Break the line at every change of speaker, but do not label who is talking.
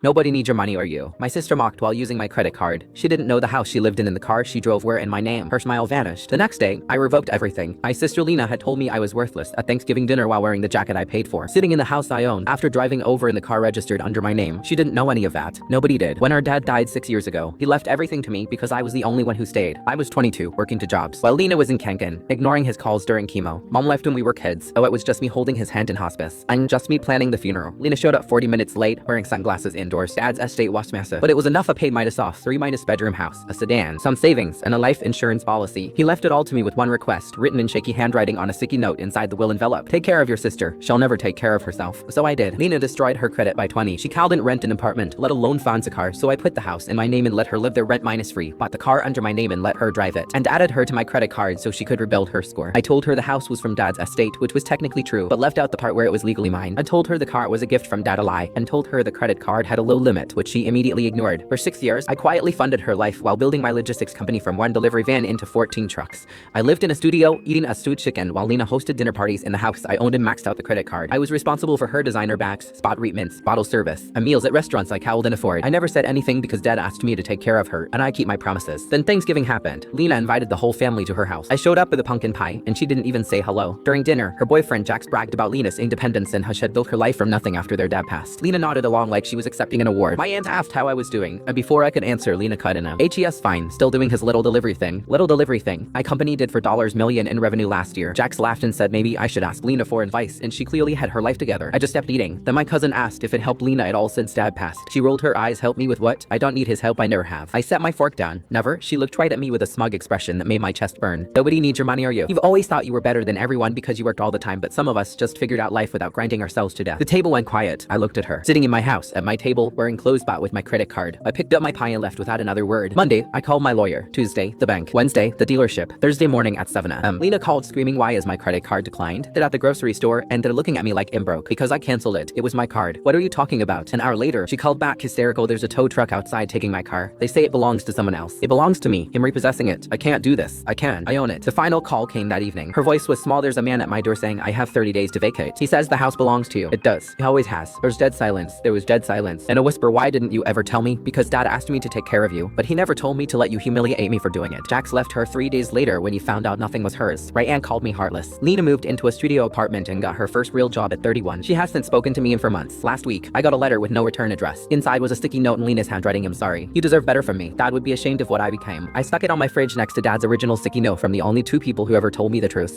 Nobody needs your money or you. My sister mocked while using my credit card. She didn't know the house she lived in and the car she drove were in my name. Her smile vanished. The next day, I revoked everything. My sister Lena had told me I was worthless at Thanksgiving dinner while wearing the jacket I paid for, sitting in the house I owned after driving over in the car registered under my name. She didn't know any of that. Nobody did. When our dad died 6 years ago, he left everything to me because I was the only one who stayed. I was 22, working 2 jobs, while Lena was in Cancun, ignoring his calls during chemo. Mom left when we were kids, so it was just me holding his hand in hospice. And just me planning the funeral. Lena showed up 40 minutes late, wearing sunglasses indoors. Dad's estate was massive, but it was enough. I paid minus off 3 minus bedroom house, a sedan, some savings, and a life insurance policy. He left it all to me with one request, written in shaky handwriting on a sticky note inside the will envelope. Take care of your sister. She'll never take care of herself. So I did. Lena destroyed her credit by 20. She couldn't rent an apartment, let alone finance a car, so I put the house in my name and let her live there rent minus free, bought the car under my name and let her drive it, and added her to my credit card so she could rebuild her score. I told her the house was from Dad's estate, which was technically true, but left out the part where it was legally mine. I told her the car was a gift from Dad, a lie, and told her the credit card had a low limit, which she immediately ignored. For 6 years, I quietly funded her life while building my logistics company from 1 delivery van into 14 trucks. I lived in a studio, eating a stewed chicken while Lena hosted dinner parties in the house I owned and maxed out the credit card. I was responsible for her designer bags, spot treatments, bottle service, and meals at restaurants I couldn't afford. I never said anything because Dad asked me to take care of her, and I keep my promises. Then Thanksgiving happened. Lena invited the whole family to her house. I showed up with a pumpkin pie, and she didn't even say hello. During dinner, her boyfriend Jax bragged about Lena's independence and how she had built her life from nothing after their dad passed. Lena nodded along like she was accepting an award. My aunt asked how I was doing, and before I could answer, Lena cut in. HES fine, still doing his little delivery thing. Little delivery thing. My company did for $million in revenue last year. Jax laughed and said maybe I should ask Lena for advice, and she clearly had her life together. I just kept eating. Then my cousin asked if it helped Lena at all since Dad passed. She rolled her eyes. Help me with what? I don't need his help, I never have. I set my fork down. Never? She looked right at me with a smug expression that made my chest burn. Nobody needs your money or you. You've always thought you were better than everyone because you worked all the time, but some of us just figured out life without grinding ourselves to death. The table went quiet. I looked at her, sitting in my house, at my table, wearing clothes bought with my credit card. I picked up my pie and left without another word. Monday, I called my lawyer. Tuesday, the bank. Wednesday, the dealership. Thursday morning at 7 a.m. Lena called screaming why is my credit card declined? They're at the grocery store and they're looking at me like I'm broke because I canceled it. It was my card. What are you talking about? An hour later, she called back hysterical. There's a tow truck outside taking my car. They say it belongs to someone else. It belongs to me. I'm repossessing it. I can't do this. I can. I own it. The final call came that evening. Her voice was small. There's a man at my door saying I have 30 days to vacate. He says the house belongs to you. It does. He always has. There's dead silence. There was dead silence. And a whisper, why didn't you ever tell me? Because Dad asked me to take care of you, but he never told me to let you humiliate me for doing it. Jax left her 3 days later when he found out nothing was hers. Right Aunt called me heartless. Lena moved into a studio apartment and got her first real job at 31. She hasn't spoken to me in for months. Last week, I got a letter with no return address. Inside was a sticky note in Lena's handwriting. I'm sorry. You deserve better from me. Dad would be ashamed of what I became. I stuck it on my fridge next to Dad's original sticky note from the only 2 people who ever told me the truth.